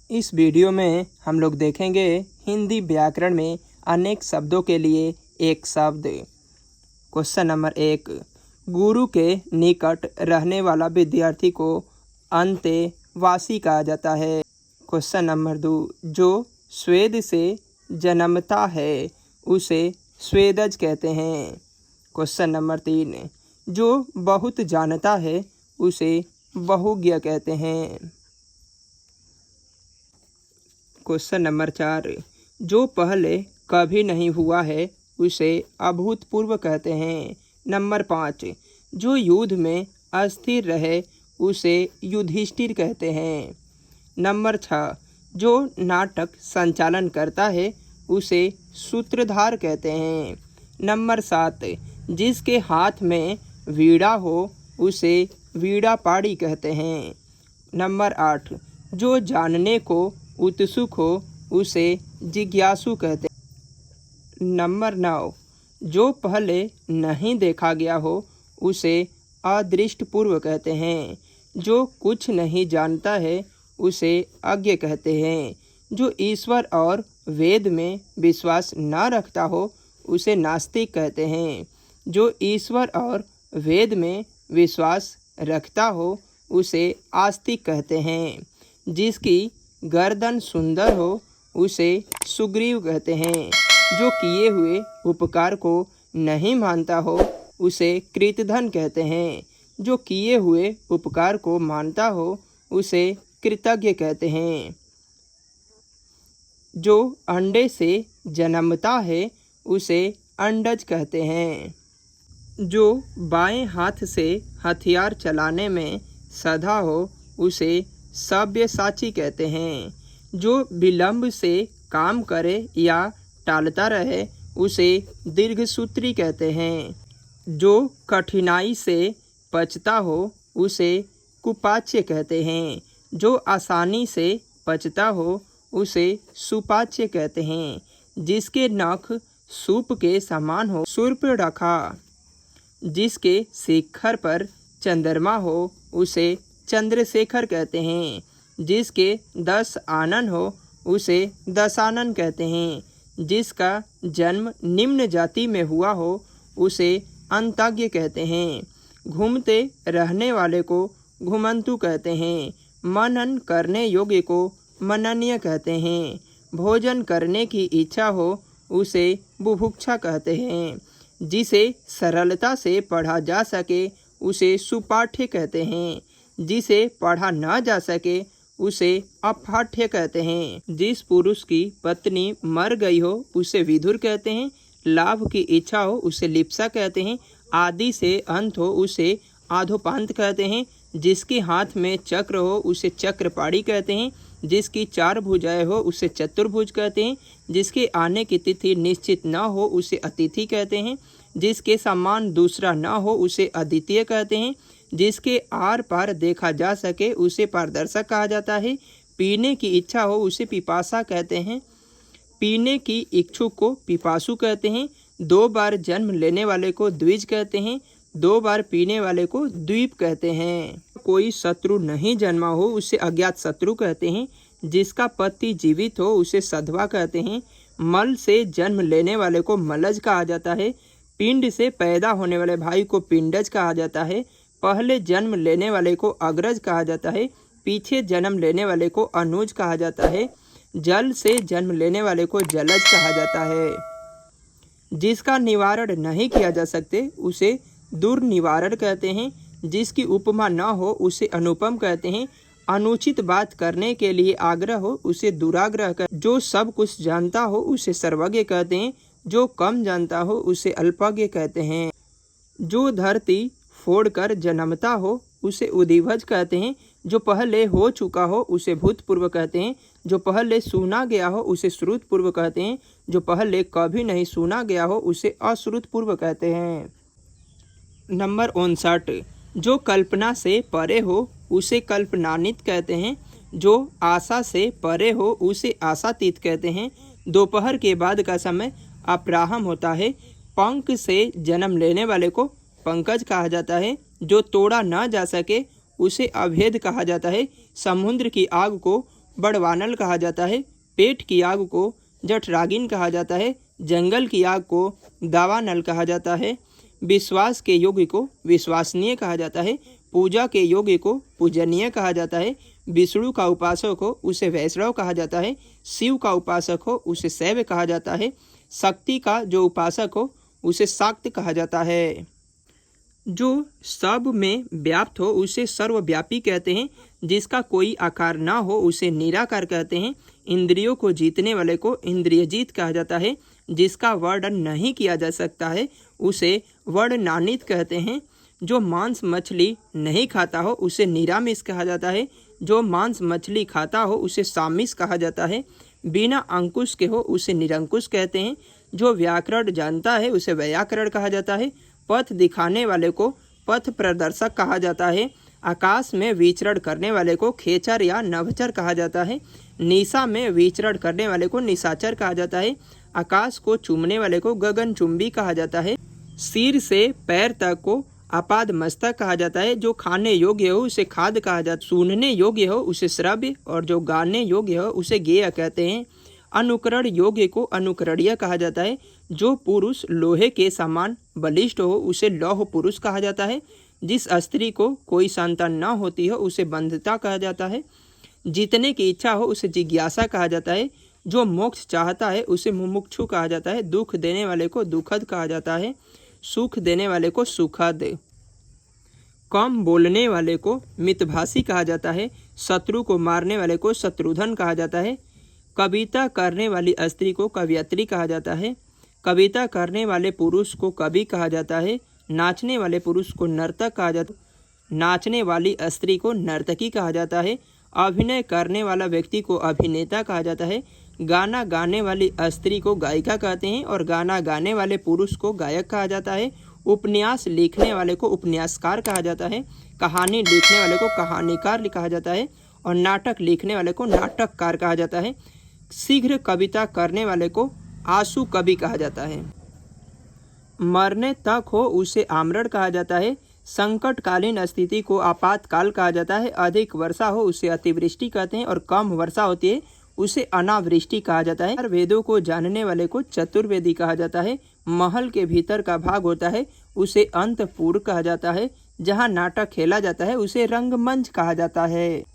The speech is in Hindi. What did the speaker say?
इस वीडियो में हम लोग देखेंगे हिंदी व्याकरण में अनेक शब्दों के लिए एक शब्द। क्वेश्चन नंबर 1, गुरु के निकट रहने वाला विद्यार्थी को अंतेवासी कहा जाता है। क्वेश्चन नंबर 2, जो स्वेद से जन्मता है उसे स्वेदज कहते हैं। क्वेश्चन नंबर 3, जो बहुत जानता है उसे बहुज्ञ कहते हैं। क्वेश्चन नंबर 4, जो पहले कभी नहीं हुआ है उसे अभूतपूर्व कहते हैं। नंबर 5, जो युद्ध में अस्थिर रहे उसे युधिष्ठिर कहते हैं। नंबर 6, जो नाटक संचालन करता है उसे सूत्रधार कहते हैं। नंबर 7, जिसके हाथ में वीणा हो उसे वीणापाणी कहते हैं। नंबर 8, जो जानने को उत्सुक हो उसे जिज्ञासु कहते हैं। नंबर 9, जो पहले नहीं देखा गया हो उसे अदृष्टपूर्व कहते हैं। जो कुछ नहीं जानता है उसे अज्ञ कहते हैं। जो ईश्वर और वेद में विश्वास न रखता हो उसे नास्तिक कहते हैं। जो ईश्वर और वेद में विश्वास रखता हो उसे आस्तिक कहते हैं। जिसकी गर्दन सुंदर हो उसे सुग्रीव कहते हैं। जो किए हुए उपकार को नहीं मानता हो उसे कृतधन कहते हैं। जो किए हुए उपकार को मानता हो उसे कृतज्ञ कहते हैं। जो अंडे से जन्मता है उसे अंडज कहते हैं। जो बाएं हाथ से हथियार चलाने में सधा हो उसे सव्यसाची कहते हैं। जो विलंब से काम करे या टालता रहे उसे दीर्घसूत्री कहते हैं। जो कठिनाई से पचता हो उसे कुपाच्य कहते हैं। जो आसानी से पचता हो उसे सुपाच्य कहते हैं। जिसके नख सूप के समान हो शूर्पणखा। जिसके शिखर पर चंद्रमा हो उसे चंद्रशेखर कहते हैं। जिसके 10 आनन हो उसे दशानन कहते हैं। जिसका जन्म निम्न जाति में हुआ हो उसे अंतज्ञ कहते हैं। घूमते रहने वाले को घुमंतु कहते हैं। मनन करने योग्य को मननीय कहते हैं। भोजन करने की इच्छा हो उसे बुभुक्षा कहते हैं। जिसे सरलता से पढ़ा जा सके उसे सुपाठ्य कहते हैं। जिसे पढ़ा न जा सके उसे अपाठ्य कहते हैं। जिस पुरुष की पत्नी मर गई हो उसे विधुर कहते हैं। लाभ की इच्छा हो उसे लिप्सा कहते हैं। आदि से अंत हो उसे आधोपांत कहते हैं। जिसके हाथ में चक्र हो उसे चक्रपाणी कहते हैं। जिसकी 4 भुजाएं हो उसे चतुर्भुज कहते हैं। जिसके आने की तिथि निश्चित न हो उसे अतिथि कहते हैं। जिसके समान दूसरा न हो उसे अद्वितीय कहते हैं। जिसके आर पार देखा जा सके उसे पारदर्शक कहा जाता है। पीने की इच्छा हो उसे पिपासा कहते हैं। पीने की इच्छुक को पिपासु कहते हैं। 2 बार जन्म लेने वाले को द्विज कहते हैं। 2 बार पीने वाले को द्वीप कहते हैं। कोई शत्रु नहीं जन्मा हो उसे अज्ञात शत्रु कहते हैं। जिसका पति जीवित हो उसे सधवा कहते हैं। मल से जन्म लेने वाले को मलज कहा जाता है। पिंड से पैदा होने वाले भाई को पिंडज कहा जाता है। पहले जन्म लेने वाले को अग्रज कहा जाता है। पीछे जन्म लेने वाले को अनुज कहा जाता है। जल से जन्म लेने वाले को जलज कहा जाता है। जिसका निवारण नहीं किया जा सकते उसे दुर्निवारण कहते हैं। जिसकी उपमा न हो उसे अनुपम कहते हैं। अनुचित बात करने के लिए आग्रह हो उसे दुराग्रह कहते हैं। जो सब कुछ जानता हो उसे सर्वज्ञ कहते हैं। जो कम जानता हो उसे अल्पज्ञ कहते हैं। जो धरती फोड़कर जन्मता हो उसे उदिभज कहते हैं। जो पहले हो चुका हो उसे भूतपूर्व कहते हैं। जो पहले सुना गया हो उसे श्रुतपूर्व कहते हैं। जो पहले कभी नहीं सुना गया हो उसे अश्रुतपूर्व कहते हैं। नंबर 59, जो कल्पना से परे हो उसे कल्पनान्वित कहते हैं। जो आशा से परे हो उसे आशातीत कहते हैं। दोपहर के बाद का समय अपराह्न होता है। पंख से जन्म लेने वाले को पंकज कहा जाता है। जो तोड़ा न जा सके उसे अभेद कहा जाता है। समुद्र की आग को बड़वानल कहा जाता है। पेट की आग को जठरागिन कहा जाता है। जंगल की आग को दावानल कहा जाता है। विश्वास के योग्य को विश्वसनीय कहा जाता है। पूजा के योग्य को पूजनीय कहा जाता है। विष्णु का उपासक हो उसे वैष्णव कहा जाता है। शिव का उपासक हो उसे शैव कहा जाता है। शक्ति का जो उपासक हो उसे शाक्त कहा जाता है। जो सब में व्याप्त हो उसे सर्वव्यापी कहते हैं। जिसका कोई आकार ना हो उसे निराकार कहते हैं। इंद्रियों को जीतने वाले को इंद्रियजीत कहा जाता है। जिसका वर्णन नहीं किया जा सकता है उसे वर्णनान्वित कहते हैं। जो मांस मछली नहीं खाता हो उसे निरामिष कहा जाता है। जो मांस मछली खाता हो उसे सामिष कहा जाता है। बिना अंकुश के हो उसे निरंकुश कहते हैं। जो व्याकरण जानता है उसे व्याकरण कहा जाता है। पथ दिखाने वाले को पथ प्रदर्शक कहा जाता है। आकाश में विचरण करने वाले को खेचर या नभचर कहा जाता है। निशा में विचरण करने वाले को निशाचर कहा जाता है। आकाश को चूमने वाले को गगनचुंबी कहा जाता है। सिर से पैर तक को अपाद मस्तक कहा जाता है। जो खाने योग्य हो उसे खाद कहा जाता है। सुनने योग्य हो उसे श्रव्य और जो गाने योग्य हो उसे गेय कहते हैं। अनुकरण योग्य को अनुकरणीय कहा जाता है। जो पुरुष लोहे के समान बलिष्ठ हो उसे लौह पुरुष कहा जाता है। जिस स्त्री को कोई संतान न होती हो उसे बंधता कहा जाता है। जीतने की इच्छा हो उसे जिज्ञासा कहा जाता है। जो मोक्ष चाहता है उसे मुमुक्षु कहा जाता है। दुख देने वाले को दुखद कहा जाता है। सुख देने वाले को सुखद। कम बोलने वाले को मितभाषी कहा जाता है। शत्रु को मारने वाले को शत्रुधन कहा जाता है। कविता करने वाली स्त्री को कवयत्री कहा जाता है। कविता करने वाले पुरुष को कवि कहा जाता है। नाचने वाले पुरुष को नर्तक कहा जाता है। नाचने वाली स्त्री को नर्तकी कहा जाता है। अभिनय करने वाला व्यक्ति को अभिनेता कहा जाता है। गाना गाने वाली स्त्री को गायिका कहते हैं और गाना गाने वाले पुरुष को गायक कहा जाता है। उपन्यास लिखने वाले को उपन्यासकार कहा जाता है। कहानी लिखने वाले को कहानीकार कहा जाता है और नाटक लिखने वाले को नाटककार कहा जाता है। शीघ्र कविता करने वाले को आशु कवि कहा जाता है। मरने तक हो उसे आमरण कहा जाता है। संकटकालीन स्थिति को आपातकाल कहा जाता है। अधिक वर्षा हो उसे अतिवृष्टि कहते हैं और कम वर्षा होती है उसे अनावृष्टि कहा जाता है। वेदों को जानने वाले को चतुर्वेदी कहा जाता है। महल के भीतर का भाग होता है उसे अंतपुर कहा जाता है। जहाँ नाटक खेला जाता है उसे रंगमंच कहा जाता है।